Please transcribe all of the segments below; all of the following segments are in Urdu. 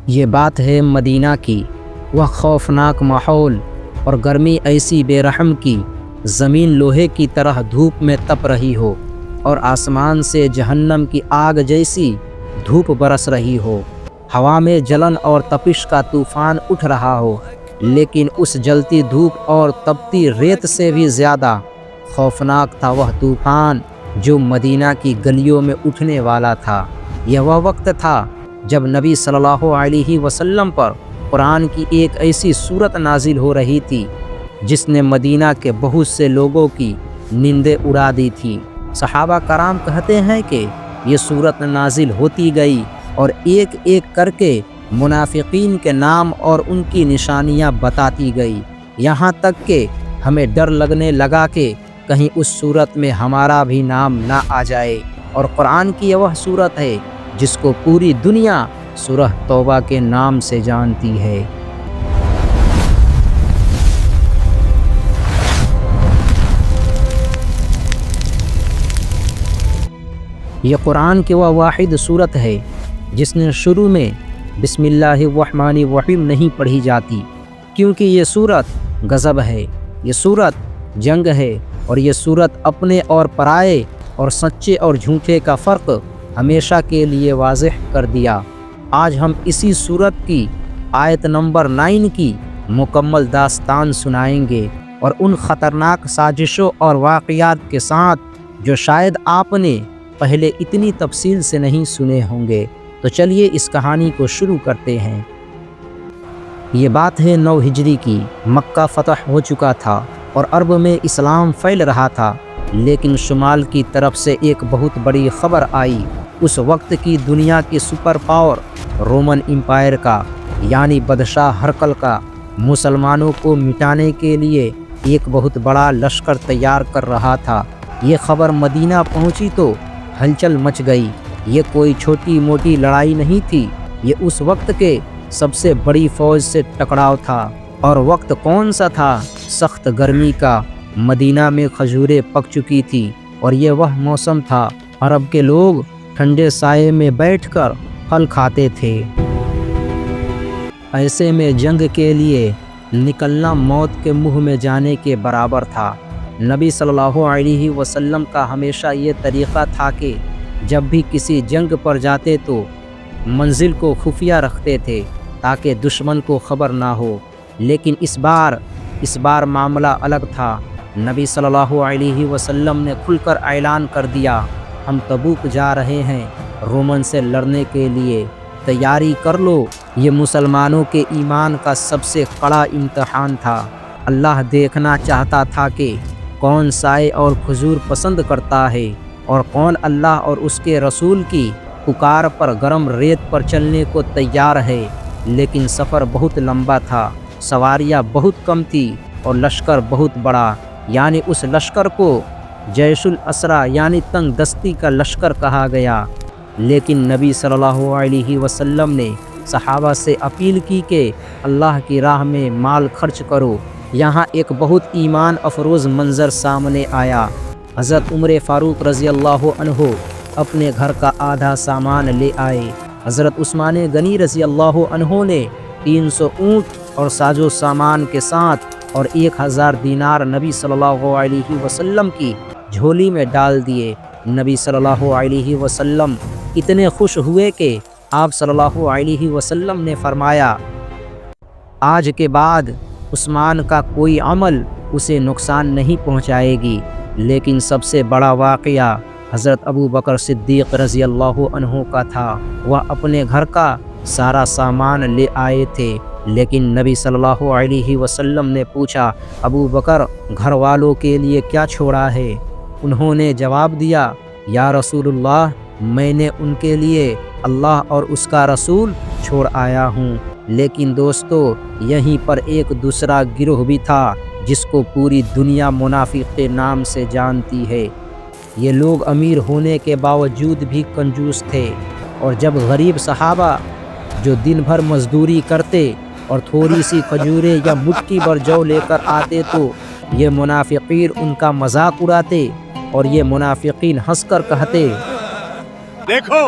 یہ بات ہے مدینہ کی، وہ خوفناک ماحول اور گرمی ایسی بے رحم کی، زمین لوہے کی طرح دھوپ میں تپ رہی ہو اور آسمان سے جہنم کی آگ جیسی دھوپ برس رہی ہو، ہوا میں جلن اور تپش کا طوفان اٹھ رہا ہو، لیکن اس جلتی دھوپ اور تپتی ریت سے بھی زیادہ خوفناک تھا وہ طوفان جو مدینہ کی گلیوں میں اٹھنے والا تھا۔ یہ وہ وقت تھا جب نبی صلی اللہ علیہ وسلم پر قرآن کی ایک ایسی صورت نازل ہو رہی تھی جس نے مدینہ کے بہت سے لوگوں کی نیندیں اڑا دی تھی۔ صحابہ کرام کہتے ہیں کہ یہ صورت نازل ہوتی گئی اور ایک ایک کر کے منافقین کے نام اور ان کی نشانیاں بتاتی گئی، یہاں تک کہ ہمیں ڈر لگنے لگا کہ کہیں اس صورت میں ہمارا بھی نام نہ آ جائے۔ اور قرآن کی یہ وہ صورت ہے جس کو پوری دنیا سورہ توبہ کے نام سے جانتی ہے۔ یہ قرآن کی وہ واحد صورت ہے جس نے شروع میں بسم اللہ الرحمن الرحیم نہیں پڑھی جاتی، کیونکہ یہ صورت غضب ہے، یہ صورت جنگ ہے، اور یہ صورت اپنے اور پرائے اور سچے اور جھوٹے کا فرق ہمیشہ کے لیے واضح کر دیا۔ آج ہم اسی صورت کی آیت نمبر 9 کی مکمل داستان سنائیں گے، اور ان خطرناک سازشوں اور واقعات کے ساتھ جو شاید آپ نے پہلے اتنی تفصیل سے نہیں سنے ہوں گے۔ تو چلیے اس کہانی کو شروع کرتے ہیں۔ یہ بات ہے 9 ہجری کی، مکہ فتح ہو چکا تھا اور عرب میں اسلام پھیل رہا تھا، لیکن شمال کی طرف سے ایک بہت بڑی خبر آئی۔ اس وقت کی دنیا کی سپر پاور رومن امپائر کا یعنی بادشاہ ہرقل کا مسلمانوں کو مٹانے کے لیے ایک بہت بڑا لشکر تیار کر رہا تھا۔ یہ خبر مدینہ پہنچی تو ہلچل مچ گئی۔ یہ کوئی چھوٹی موٹی لڑائی نہیں تھی، یہ اس وقت کے سب سے بڑی فوج سے ٹکراؤ تھا۔ اور وقت کون سا تھا؟ سخت گرمی کا۔ مدینہ میں کھجوریں پک چکی تھی اور یہ وہ موسم تھا عرب کے لوگ ٹھنڈے سائے میں بیٹھ کر پھل کھاتے تھے۔ ایسے میں جنگ کے لیے نکلنا موت کے منہ میں جانے کے برابر تھا۔ نبی صلی اللہ علیہ وسلم کا ہمیشہ یہ طریقہ تھا کہ جب بھی کسی جنگ پر جاتے تو منزل کو خفیہ رکھتے تھے تاکہ دشمن کو خبر نہ ہو، لیکن اس بار معاملہ الگ تھا۔ نبی صلی اللہ علیہ وسلم نے کھل کر اعلان کر دیا، ہم تبوک جا رہے ہیں رومن سے لڑنے کے لیے، تیاری کر لو۔ یہ مسلمانوں کے ایمان کا سب سے کڑا امتحان تھا۔ اللہ دیکھنا چاہتا تھا کہ کون سائے اور کھجور پسند کرتا ہے اور کون اللہ اور اس کے رسول کی پکار پر گرم ریت پر چلنے کو تیار ہے۔ لیکن سفر بہت لمبا تھا، سواریاں بہت کم تھی اور لشکر بہت بڑا، یعنی اس لشکر کو جیش الاسرا یعنی تنگ دستی کا لشکر کہا گیا۔ لیکن نبی صلی اللہ علیہ وسلم نے صحابہ سے اپیل کی کہ اللہ کی راہ میں مال خرچ کرو۔ یہاں ایک بہت ایمان افروز منظر سامنے آیا۔ حضرت عمر فاروق رضی اللہ عنہ اپنے گھر کا آدھا سامان لے آئے۔ حضرت عثمان غنی رضی اللہ عنہ نے 300 اونٹ اور ساز و سامان کے ساتھ اور 1000 دینار نبی صلی اللہ علیہ وسلم کی جھولی میں ڈال دیے۔ نبی صلی اللہ علیہ وسلم اتنے خوش ہوئے کہ آپ صلی اللہ علیہ وسلم نے فرمایا، آج کے بعد عثمان کا کوئی عمل اسے نقصان نہیں پہنچائے گی۔ لیکن سب سے بڑا واقعہ حضرت ابو بکر صدیق رضی اللہ عنہ کا تھا۔ وہ اپنے گھر کا سارا سامان لے آئے تھے، لیکن نبی صلی اللہ علیہ وسلم نے پوچھا، ابو بکر گھر والوں کے لیے کیا چھوڑا ہے؟ انہوں نے جواب دیا، یا رسول اللہ، میں نے ان کے لیے اللہ اور اس کا رسول چھوڑ آیا ہوں۔ لیکن دوستو، یہیں پر ایک دوسرا گروہ بھی تھا جس کو پوری دنیا منافق کے نام سے جانتی ہے۔ یہ لوگ امیر ہونے کے باوجود بھی کنجوس تھے، اور جب غریب صحابہ جو دن بھر مزدوری کرتے اور تھوڑی سی کھجوریں یا مٹھی بھر جو لے کر آتے تو یہ منافقین ان کا مذاق اڑاتے اور یہ منافقین ہنس کر کہتے، دیکھو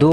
2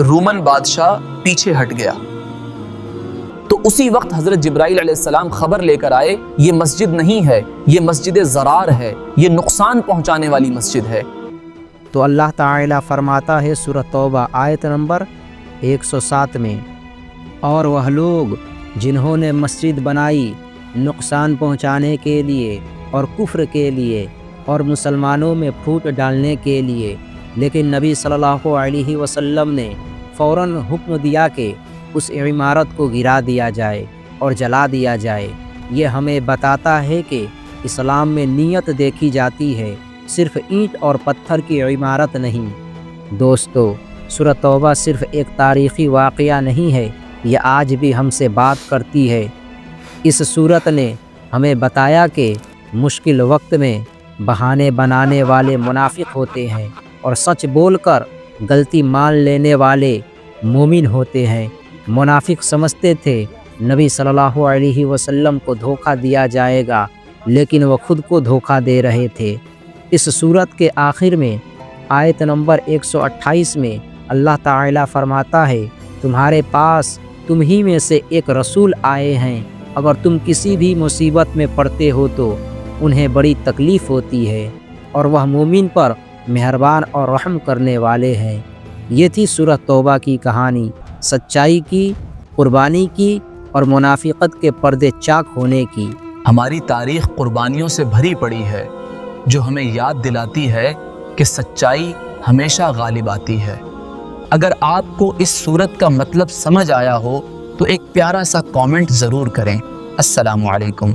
رومن بادشاہ پیچھے ہٹ گیا تو اسی وقت حضرت جبرائیل علیہ السلام خبر لے کر آئے، یہ مسجد نہیں ہے، یہ مسجد ضرار ہے، یہ نقصان پہنچانے والی مسجد ہے۔ تو اللہ تعالیٰ فرماتا ہے سورہ توبہ آیت نمبر 107 میں، اور وہ لوگ جنہوں نے مسجد بنائی نقصان پہنچانے کے لیے اور کفر کے لیے اور مسلمانوں میں پھوٹ ڈالنے کے لیے، لیکن نبی صلی اللہ علیہ وسلم نے فوراً حکم دیا کہ اس عمارت کو گرا دیا جائے اور جلا دیا جائے۔ یہ ہمیں بتاتا ہے کہ اسلام میں نیت دیکھی جاتی ہے، صرف اینٹ اور پتھر کی عمارت نہیں۔ دوستو، سورہ توبہ صرف ایک تاریخی واقعہ نہیں ہے، یہ آج بھی ہم سے بات کرتی ہے۔ اس سورت نے ہمیں بتایا کہ مشکل وقت میں بہانے بنانے والے منافق ہوتے ہیں اور سچ بول کر غلطی مان لینے والے مومن ہوتے ہیں۔ منافق سمجھتے تھے نبی صلی اللہ علیہ وسلم کو دھوکہ دیا جائے گا، لیکن وہ خود کو دھوکہ دے رہے تھے۔ اس سورت کے آخر میں آیت نمبر 128 میں اللہ تعالیٰ فرماتا ہے، تمہارے پاس تم ہی میں سے ایک رسول آئے ہیں، اگر تم کسی بھی مصیبت میں پڑتے ہو تو انہیں بڑی تکلیف ہوتی ہے، اور وہ مومن پر مہربان اور رحم کرنے والے ہیں۔ یہ تھی سورہ توبہ کی کہانی، سچائی کی، قربانی کی اور منافقت کے پردے چاک ہونے کی۔ ہماری تاریخ قربانیوں سے بھری پڑی ہے، جو ہمیں یاد دلاتی ہے کہ سچائی ہمیشہ غالب آتی ہے۔ اگر آپ کو اس سورت کا مطلب سمجھ آیا ہو تو ایک پیارا سا کامنٹ ضرور کریں۔ السلام علیکم۔